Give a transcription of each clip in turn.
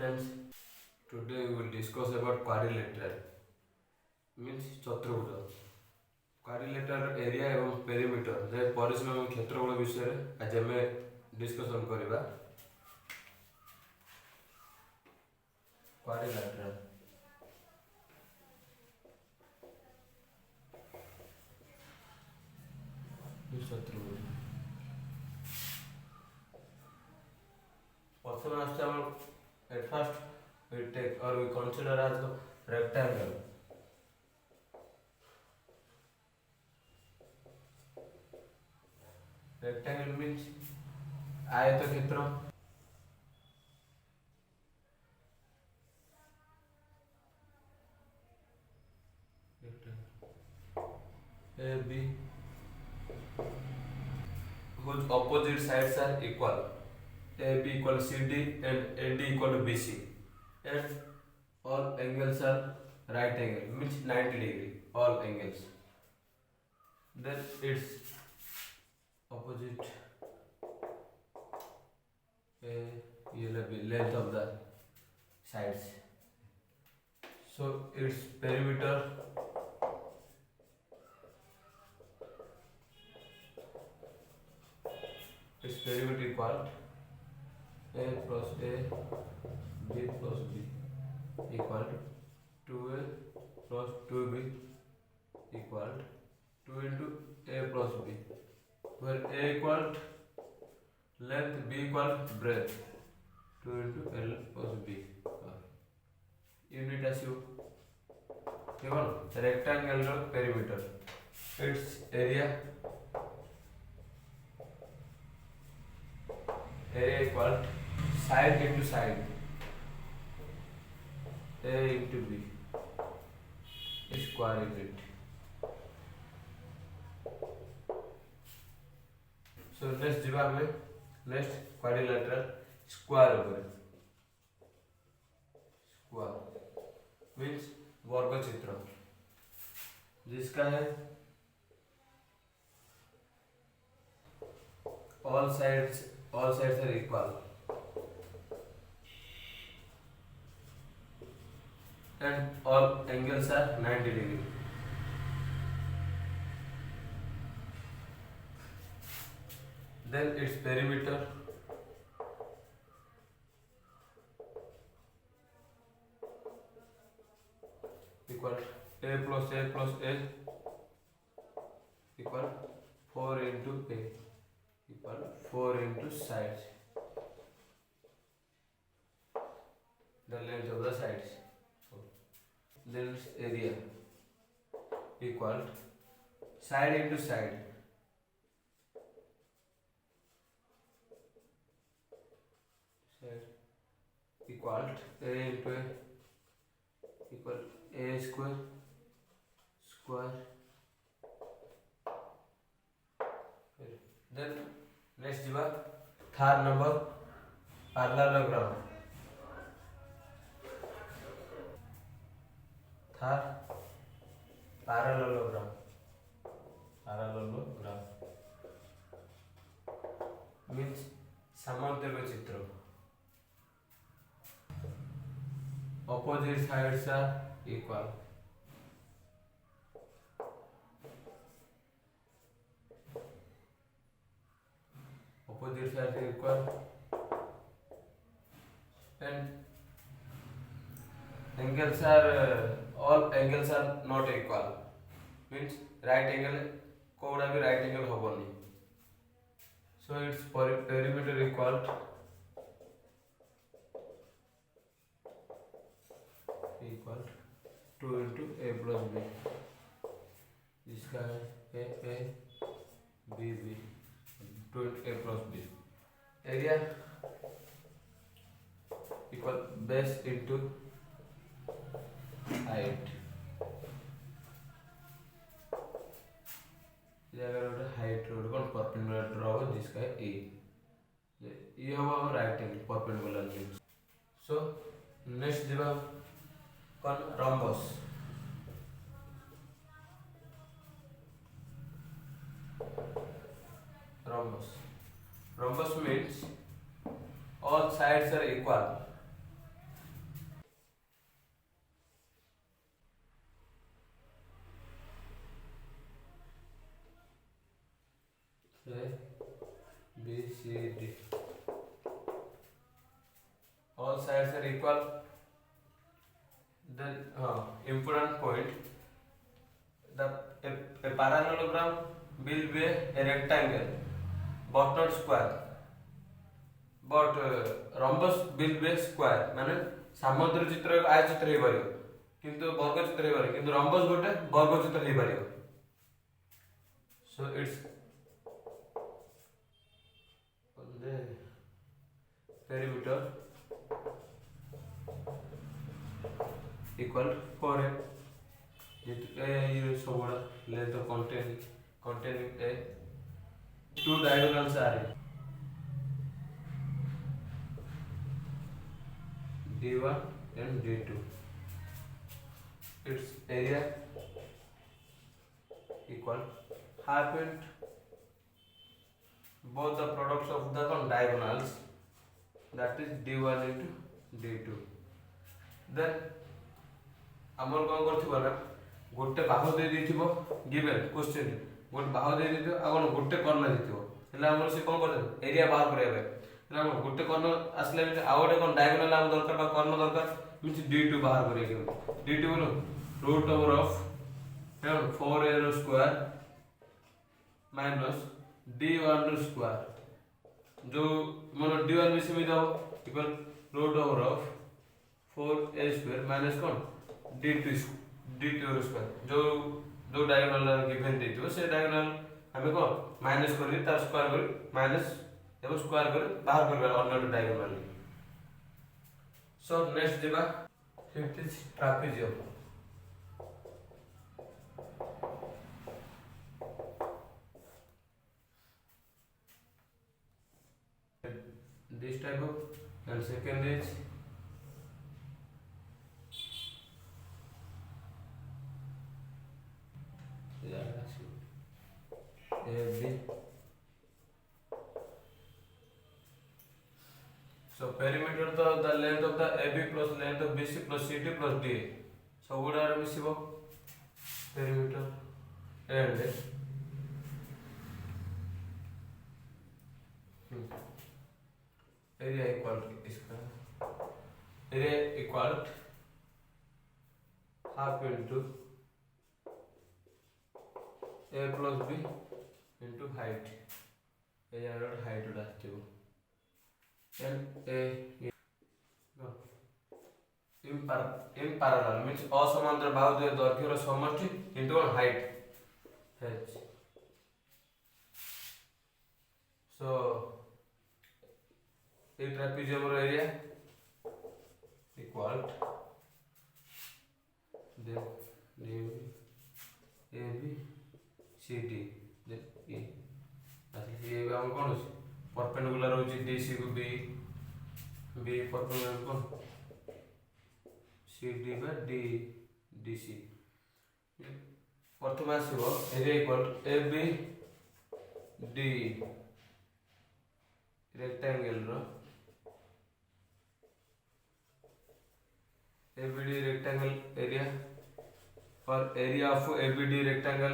friends, today we will discuss about quadrilateral means Chaturbhuj. quadrilateral area एवं perimeter जे परिसीमा एवं क्षेत्रफल विषय आज ଆମେ डिस्कशन କରିବା। quadrilateral चतुर्भुज प्रथम आसছে আমার at first we take or we consider as a rectangle। rectangle means आयतक्षेत्र। A B whose opposite sides are equal, AB equal CD and AD equal to BC, and all angles are right angle means 90 degree, all angles. Then its opposite length of the sides. So its perimeter equal A plus A, B plus B equal to 2A plus 2B equal 2 into A plus B, where A equal length, B equal breadth, 2 into L plus B. Unit ଆସିବ କେବଳ rectangle perimeter, its area equal side into side, A into B square unit. So next ଯିବା ଆମେ next quadrilateral square ଉପରେ। square means वर्ग चित्र जिसका है all sides are equal and all angles are 90 degree. Then its perimeter equal A plus A plus A equal 4 into A equal 4 into sides, the length of the sides. Then its area equal side into side, equal A into A equal A square then next ଯିବା third number parallelogram। third parallelogram means समांतर चित्र, opposite sides are equal, opposite sides are equal and angles are all angles are not equal means right angle कोड़ा भी right angle होबनी। So its perimeter equal 2 into A plus B, जिसका है A B 2 into A plus B। area equal base into height, height road कौन perpendicular होगा जिसका है ए, ये होगा हम राइट एंगल परपेंडिकुलर मींस। सो नेक्स्ट दिबा कौन rhombus. rhombus means all sides are equal A B C D. All sides are equal. Then important point, the a parallelogram will be a rectangle but not square, but rhombus will be square. माने सामुद्र चित्र आय चित्र हे पारियो किंतु वर्ग चित्र हे पारियो किंतु rhombus गोटे वर्ग चित्र हे पारियो. So it's on the perimeter equal 4a. ये सब बड़ा length of containing a two diagonals are D1 and D2. Its area equal half into both the products of the diagonals, that is D1 into D2. Then आमर कौन करथिबो ना गोटे बाहु दे देथिबो given question गोटे बाहु दे देथिबो आ कोन गोटे corner देथिबो हला हमर से कोन करते एरिया बाहर करबे हला हम गोटे कॉर्नर आसले में आ गोटे कोन डायगोनल हम दरकार बा कॉर्नर दरकार मींस D2 बाहर करे के D2 बोलो root over of 4a square minus D1 square जो मन D1 में से दो equal root over of 4a square minus कोन D2 स्क्वायर जो डायगोनल गिवन देथिबो से डायगोनल हमें को माइनस कर तार स्क्वायर कर माइनस एवं स्क्वायर कर बाहर करबा अन्य डायगोनल. सो नेक्स्ट देबा fifth is trapezium. This type of and second is AB. So perimeter the length of the AB plus length of BC plus CD plus DA. So what are we perimeter and area equal to इसका area equal half into A plus B into height. A height would have to and A imparallel means असमांतर बाहु द्वय दैर्घ्यर समष्टि into height h. So a trapezium area equal then AB CD then E. ये हम कौन है perpendicular हो जी DC को B perpendicular कौन CD by D DC. प्रथम आसीबो area equal AB D rectangle रो ABD रेक्टेंगल एरिया और एरिया ऑफ ABD रेक्टेंगल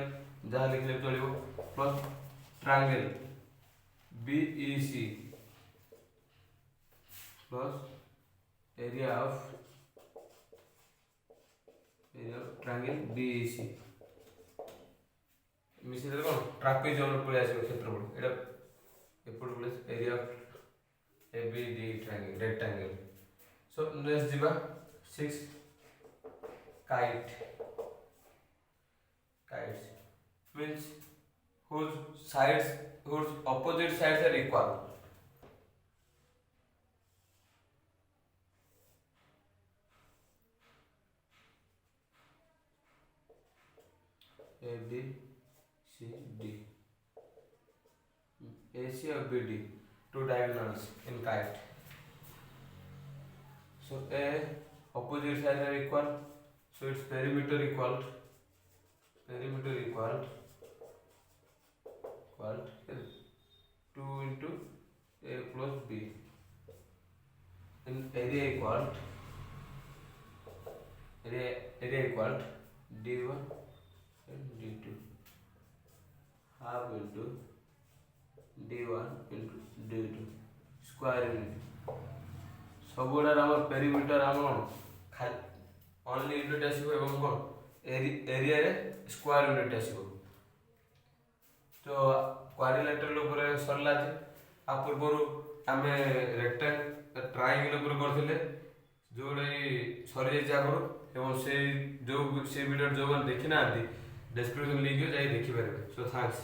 जहाँ लिखले चलिबो plus triangle BEC plus area of triangle BEC मिसिले कोन ट्रापेजियम पळे आसीबो क्षेत्रफल एटा एपट plus area of ABD triangle rectangle. So next दिबा 6 kites means whose opposite sides are equal. A B C D AC or BD two diagonals in kite. So A opposite sides are equal, so its perimeter equal 2 into A plus B and area equal D1 and D2 half into d1 into d2 square unit सबुड़ार आम perimeter आम कौन only unit आसो एवं कौन area रे square unit आसो तो क्वाड्रिलेटरल ऊपर सरला जे आ पूर्व आम रेक्टेंगल ट्रायंगल ऊपर करथिले जोड़ा सरी जाइए आगुरी एवं से जो वीडियो जो देखी ना डिस्क्रिप्शन लिंक जाए देखिपारे सो थैंक्स।